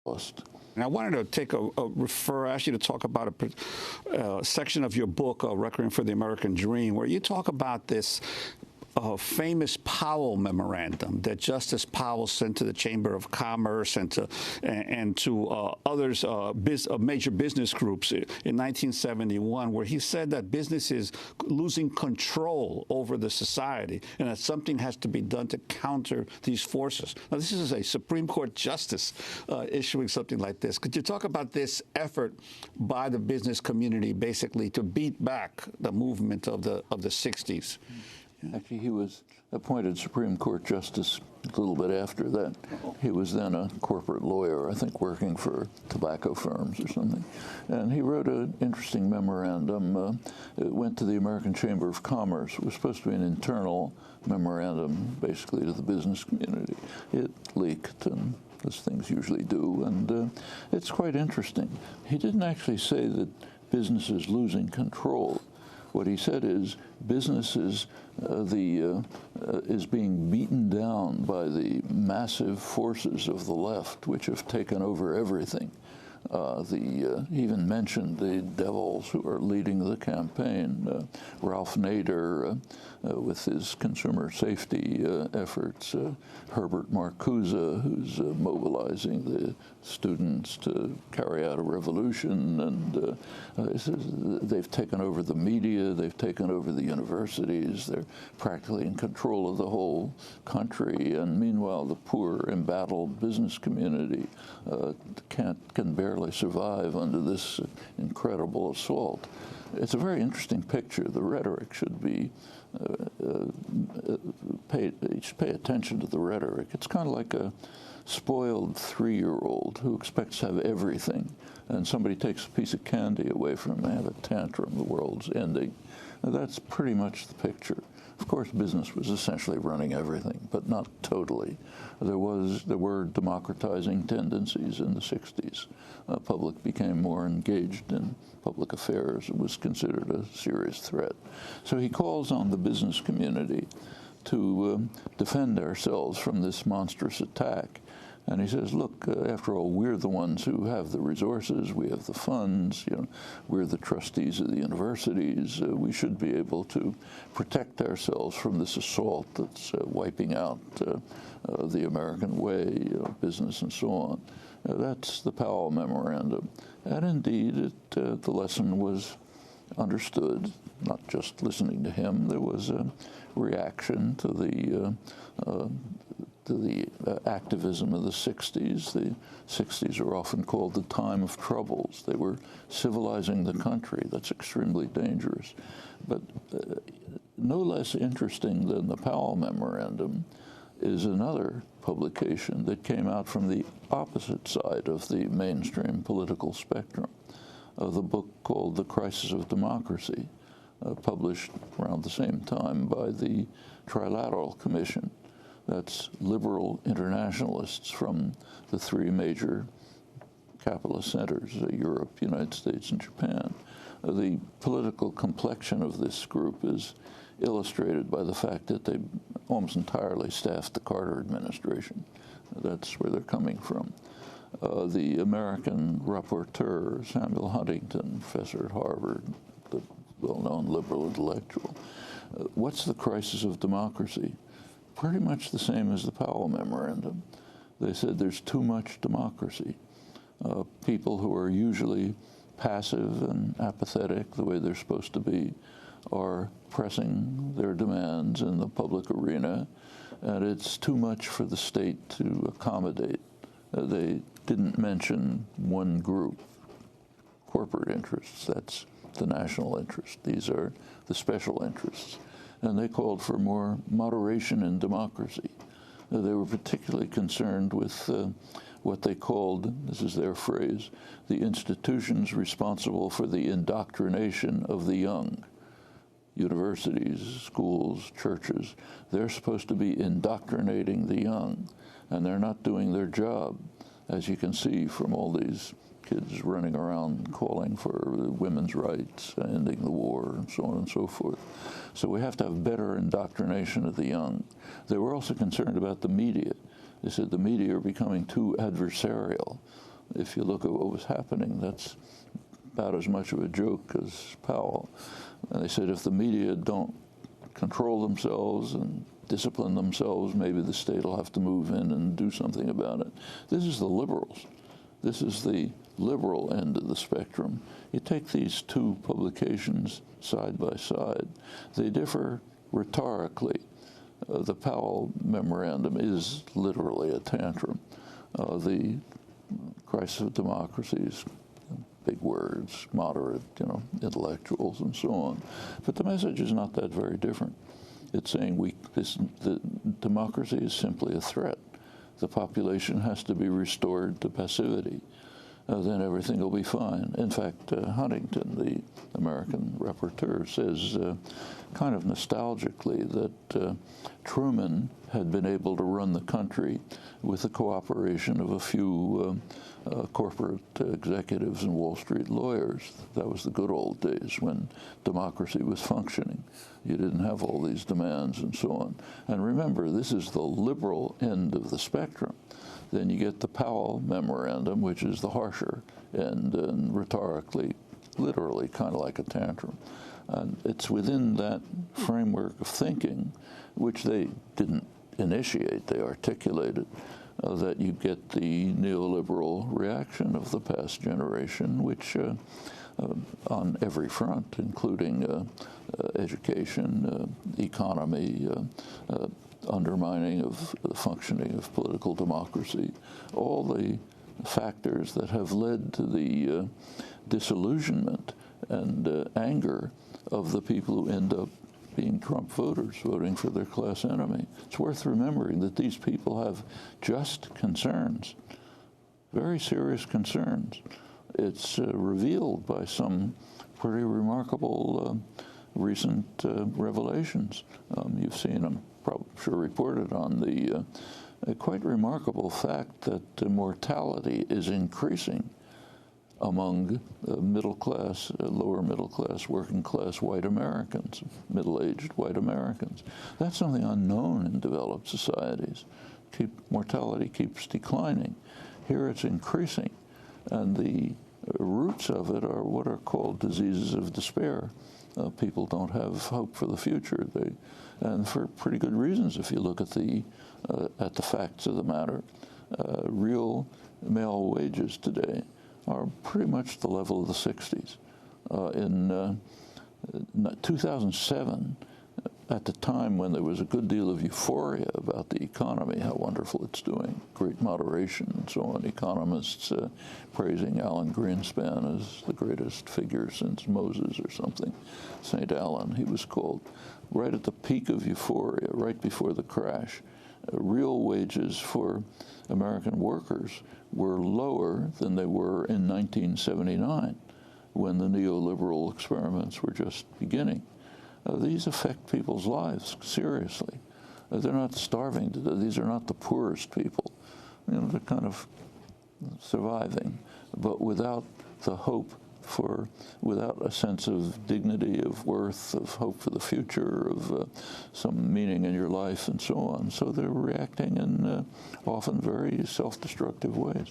lost. And I wanted to take ask you to talk about a section of your book, Requiem for the American Dream, where you talk about this famous Powell memorandum that Justice Powell sent to the Chamber of Commerce and to others, major business groups in 1971, where he said that business is losing control over the society and that something has to be done to counter these forces. Now, this is a Supreme Court justice issuing something like this. Could you talk about this effort by the business community, basically, to beat back the movement of the 60s? Actually, he was appointed Supreme Court Justice a little bit after that. He was then a corporate lawyer, I think, working for tobacco firms or something. And he wrote an interesting memorandum. It went to the American Chamber of Commerce. It was supposed to be an internal memorandum, basically, to the business community. It leaked, and as things usually do, and it's quite interesting. He didn't actually say that business is losing control. What he said is business is being beaten down by the massive forces of the left, which have taken over everything. He even mentioned the devils who are leading the campaign, Ralph Nader with his consumer safety efforts, Herbert Marcuse, who's mobilizing the students to carry out a revolution, and they've taken over the media, they've taken over the universities, they're practically in control of the whole country, and meanwhile the poor, embattled business community can barely survive under this incredible assault. It's a very interesting picture. The rhetoric should be pay attention to the rhetoric. It's kind of like a spoiled 3-year-old who expects to have everything, and somebody takes a piece of candy away from him, they have a tantrum, the world's ending. And that's pretty much the picture. Of course, business was essentially running everything, but not totally. There were democratizing tendencies in the 60s. Public became more engaged in public affairs. It was considered a serious threat. So he calls on the business community to defend ourselves from this monstrous attack. And he says, look, after all, we're the ones who have the resources, we have the funds, we're the trustees of the universities, we should be able to protect ourselves from this assault that's wiping out the American way, business and so on. That's the Powell Memorandum. And indeed, the lesson was understood, not just listening to him. There was a reaction to the activism of the 60s. The 60s are often called the time of troubles. They were civilizing the country. That's extremely dangerous. But no less interesting than the Powell Memorandum is another publication that came out from the opposite side of the mainstream political spectrum, the book called The Crisis of Democracy, published around the same time by the Trilateral Commission. That's liberal internationalists from the 3 major capitalist centers, Europe, United States, and Japan. The political complexion of this group is illustrated by the fact that they almost entirely staffed the Carter administration. That's where they're coming from. The American rapporteur, Samuel Huntington, professor at Harvard, the well-known liberal intellectual. What's the crisis of democracy? Pretty much the same as the Powell Memorandum. They said there's too much democracy. People who are usually passive and apathetic, the way they're supposed to be, are pressing their demands in the public arena, and it's too much for the state to accommodate. They didn't mention one group, corporate interests. That's the national interest. These are the special interests. And they called for more moderation in democracy. They were particularly concerned with what they called, this is their phrase, the institutions responsible for the indoctrination of the young. Universities, schools, churches, they're supposed to be indoctrinating the young, and they're not doing their job, as you can see from all these kids running around calling for women's rights, ending the war, and so on and so forth. So we have to have better indoctrination of the young. They were also concerned about the media. They said the media are becoming too adversarial. if you look at what was happening, that's about as much of a joke as Powell. And they said if the media don't control themselves and discipline themselves, maybe the state will have to move in and do something about it. This is the liberals. This is the liberal end of the spectrum. You take these two publications side by side. They differ rhetorically. The Powell memorandum is literally a tantrum. The Crisis of Democracies, big words, moderate, intellectuals and so on. But the message is not that very different. It's saying the democracy is simply a threat. The population has to be restored to passivity. Then everything will be fine. In fact, Huntington, the American rapporteur, says kind of nostalgically that Truman had been able to run the country with the cooperation of a few corporate executives and Wall Street lawyers. That was the good old days when democracy was functioning. You didn't have all these demands and so on. And remember, this is the liberal end of the spectrum. Then you get the Powell memorandum, which is the harsher end, and rhetorically, literally, kind of like a tantrum. And it's within that framework of thinking, which they didn't initiate, they articulated, that you get the neoliberal reaction of the past generation, which on every front, including education, economy, undermining of the functioning of political democracy, all the factors that have led to the disillusionment and anger of the people who end up being Trump voters, voting for their class enemy. It's worth remembering that these people have just concerns, very serious concerns. It's revealed by some pretty remarkable recent revelations. You've seen them, probably sure reported on the quite remarkable fact that mortality is increasing among middle class, lower middle class, working class white Americans, middle-aged white Americans. That's something unknown in developed societies. Mortality keeps declining. Here it's increasing, and the roots of it are what are called diseases of despair. People don't have hope for the future, and for pretty good reasons. If you look at the facts of the matter, real male wages today are pretty much the level of the 60s. In 2007, at the time when there was a good deal of euphoria about the economy, how wonderful it's doing, great moderation and so on, economists praising Alan Greenspan as the greatest figure since Moses or something, St. Alan he was called. Right at the peak of euphoria, right before the crash, real wages for American workers were lower than they were in 1979, when the neoliberal experiments were just beginning. These affect people's lives seriously. They're not starving to death. These are not the poorest people. They're kind of surviving, but without the hope without a sense of dignity, of worth, of hope for the future, of some meaning in your life, and so on. So they're reacting in often very self-destructive ways.